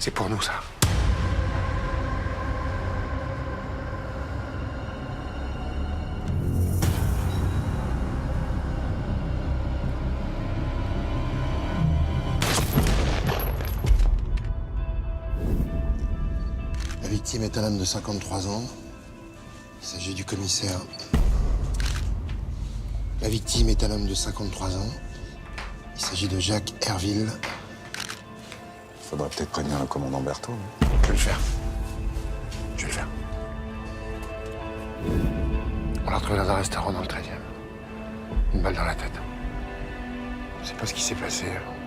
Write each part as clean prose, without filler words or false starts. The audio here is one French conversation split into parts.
C'est pour nous, ça. La victime est un homme de 53 ans. Il s'agit du commissaire. La victime est un homme de 53 ans. Il s'agit de Jacques Herville. Faudrait peut-être prévenir le commandant Berthaud. Je vais le faire. Je vais le faire. On l'a retrouvé dans un restaurant dans le 13e. Une balle dans la tête. Je sais pas ce qui s'est passé.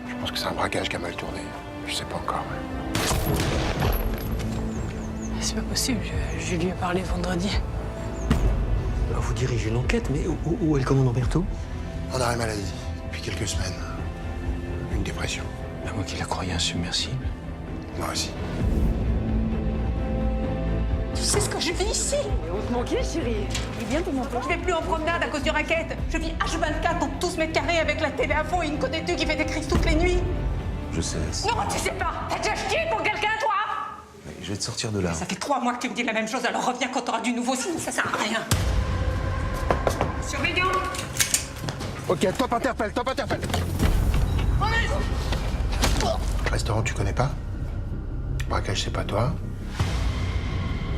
Je pense que c'est un braquage qui a mal tourné. Je sais pas encore. C'est pas possible, je lui ai parlé vendredi. Vous dirigez l'enquête, mais où est le commandant Berthaud? En arrêt maladie, depuis quelques semaines. Une dépression. Bah, moi qui la croyais insubmersible. Moi aussi. Tu sais ce que je vis ici? On te manquait, chérie. Il vient ton emploi. Je vais plus en promenade à cause du racket. Je vis H24 dans 12 mètres carrés avec la télé à fond et une connaîtue qui fait des crises toutes les nuits. Je sais. Non, tu sais pas. T'as déjà chié pour quelqu'un, toi? Je vais te sortir de là. Ça fait 3 mois que tu me dis la même chose, alors reviens quand t'auras du nouveau, sinon ça sert à rien. Surveillant! Ok, top interpelle, top interpelle. Restaurant, tu connais pas? Braquage, c'est pas toi.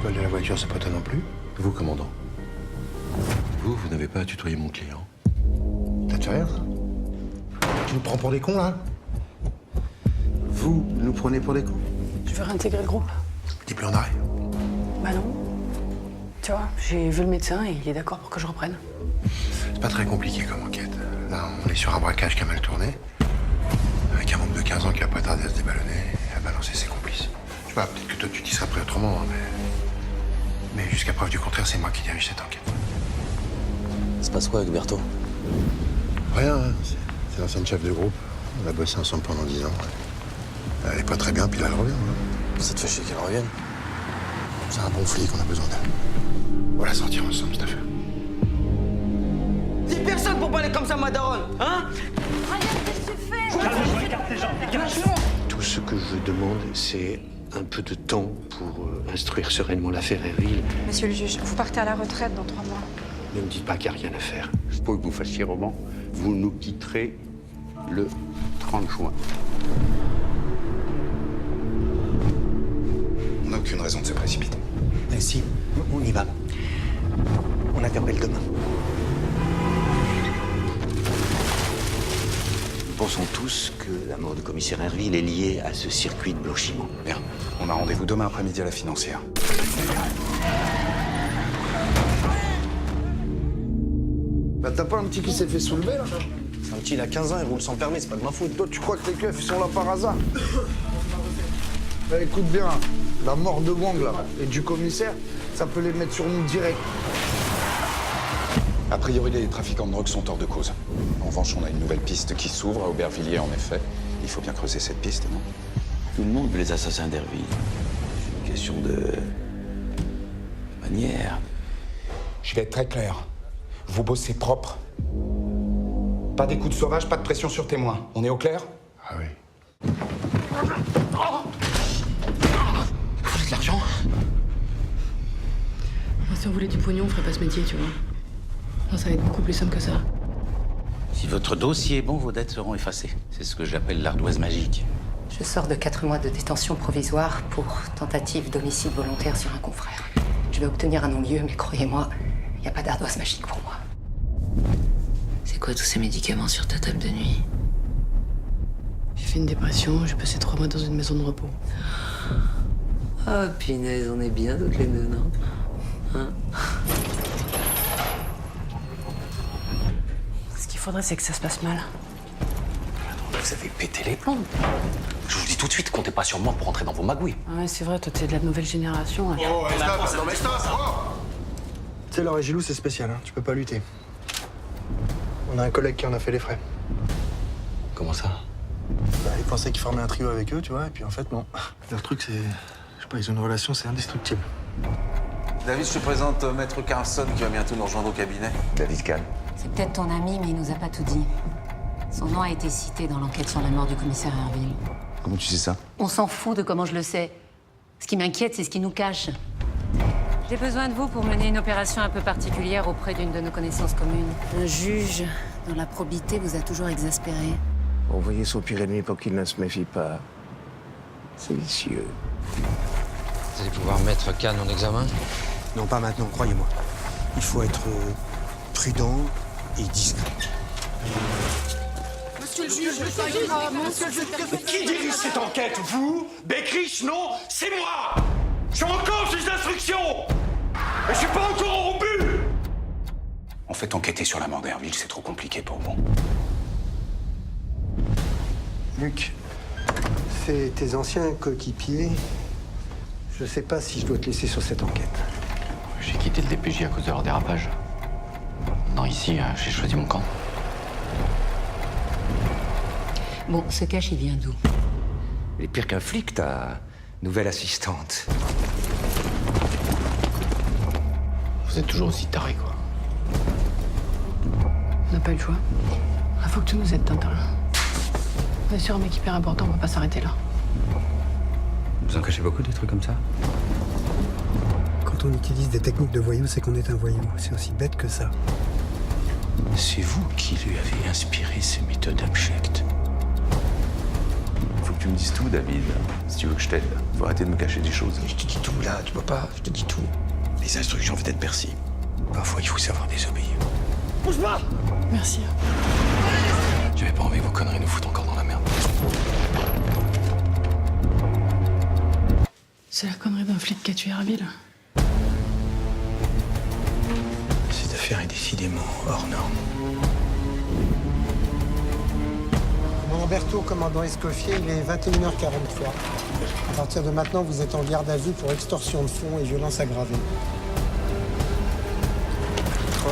Vol de la voiture, c'est pas toi non plus. Vous, commandant. Vous n'avez pas à tutoyer mon client. T'as de rien? Tu nous prends pour des cons, là? Vous nous prenez pour des cons? Je veux réintégrer le groupe. T'es plus en arrêt. Bah non. Tu vois, j'ai vu le médecin et il est d'accord pour que je reprenne. C'est pas très compliqué comme enquête. Là, on est sur un braquage qui a mal tourné. Avec un homme de 15 ans qui a pas tardé à se déballonner et à balancer ses complices. Je sais pas, peut-être que toi tu t'y serais pris autrement, hein, mais jusqu'à preuve du contraire, c'est moi qui dirige cette enquête. Ça se passe quoi avec Berthaud? Rien, hein. C'est l'ancienne chef de groupe. On a bossé ensemble pendant 10 ans. Elle est pas très bien, puis là, elle revient. Hein. Ça te fait chier qu'elle revienne? C'est un bon flic, on a besoin d'elle. On va la sortir ensemble, cette affaire. 10 personnes pour parler comme ça, ma daronne, hein? Tout ce que je demande, c'est un peu de temps pour instruire sereinement l'affaire Herville. Monsieur le juge, vous partez à la retraite dans 3 mois. Ne me dites pas qu'il n'y a rien à faire. Pour que vous fassiez roman, vous nous quitterez le 30 juin. On n'a aucune raison de se précipiter. Mais si, on y va. On interpelle demain. Nous pensons tous que la mort du commissaire Herville est liée à ce circuit de blanchiment. Bien. On a rendez-vous demain après-midi à la financière. Bah t'as pas un petit qui s'est fait soulever là? Un petit, il a 15 ans, il roule sans permis, c'est pas de ma faute. Toi tu crois que les keufs ils sont là par hasard? Bah, écoute bien, la mort de Wang là et du commissaire, ça peut les mettre sur nous direct. A priori, les trafiquants de drogue sont hors de cause. En revanche, on a une nouvelle piste qui s'ouvre à Aubervilliers, en effet. Il faut bien creuser cette piste, non? Tout le monde veut les assassins d'Herville. C'est une question de manière. Je vais être très clair. Vous bossez propre. Pas des coups de sauvage, pas de pression sur témoins. On est au clair? Ah oui. Vous voulez de l'argent? Si on voulait du pognon, on ferait pas ce métier, tu vois. Non, ça va être beaucoup plus simple que ça. Si votre dossier est bon, vos dettes seront effacées. C'est ce que j'appelle l'ardoise magique. Je sors de 4 mois de détention provisoire pour tentative d'homicide volontaire sur un confrère. Je vais obtenir un non-lieu, mais croyez-moi, il n'y a pas d'ardoise magique pour moi. C'est quoi tous ces médicaments sur ta table de nuit? J'ai fait une dépression, j'ai passé 3 mois dans une maison de repos. Ah, punaise, on est bien toutes les deux, non? Hein? Ce qu'il faudrait, c'est que ça se passe mal. Vous avez pété les plombs. Je vous dis tout de suite, comptez pas sur moi pour entrer dans vos magouilles. Ouais, c'est vrai, toi, t'es de la nouvelle génération. Hein. Oh, stop, non mais stop, oh. Tu sais, Laure et Gilou, c'est spécial, hein. Tu peux pas lutter. On a un collègue qui en a fait les frais. Comment ça? Bah, ils pensaient qu'ils formaient un trio avec eux, tu vois, et puis en fait, non. Leur truc, c'est... Je sais pas, ils ont une relation, c'est indestructible. David, je te présente Maître Carlson qui va bientôt nous rejoindre au cabinet. David Kahn. C'est peut-être ton ami, mais il nous a pas tout dit. Son nom a été cité dans l'enquête sur la mort du commissaire Herville. Comment tu sais ça? On s'en fout de comment je le sais. Ce qui m'inquiète, c'est ce qui nous cache. J'ai besoin de vous pour mener une opération un peu particulière auprès d'une de nos connaissances communes. Un juge, dans la probité, vous a toujours exaspéré. Envoyez soupirer de nuit pour qu'il ne se méfie pas. C'est vicieux. Vous allez pouvoir mettre Cannes en examen? Non, pas maintenant, croyez-moi. Il faut être prudent et discret. Monsieur le juge, monsieur le juge, Qui dirige cette enquête? Vous? Beckrich? Non, c'est moi! Je suis encore sous instruction! Mais je suis pas encore au but! En fait, enquêter sur la mort d'Herville, c'est trop compliqué pour vous. Luc, c'est tes anciens coéquipiers. Je sais pas si je dois te laisser sur cette enquête. J'ai quitté le DPJ à cause de leur dérapage. Non, ici, j'ai choisi mon camp. Bon, ce cache, il vient d'où? Elle est pire qu'un flic, ta nouvelle assistante. Vous êtes toujours aussi taré, quoi. On n'a pas eu le choix. Il faut que tu nous aides, Tintin. On est sur un mec hyper important, on va pas s'arrêter là. Vous en cachez beaucoup des trucs comme ça? Quand on utilise des techniques de voyou, c'est qu'on est un voyou. C'est aussi bête que ça. C'est vous qui lui avez inspiré ces méthodes abjectes. Faut que tu me dises tout, David. Si tu veux que je t'aide, faut arrêter de me cacher des choses. Je te dis tout là, tu vois pas, je te dis tout. Les instructions vont être perçues. Parfois, il faut savoir désobéir. Merci. J'avais pas envie que vos conneries nous foutent encore dans la merde. C'est la connerie d'un flic qui a tué Herville. Cette affaire est décidément hors norme. Mon Lamberto, commandant Escoffier, il est 21h43. À partir de maintenant, vous êtes en garde à vue pour extorsion de fonds et violence aggravée. Oh.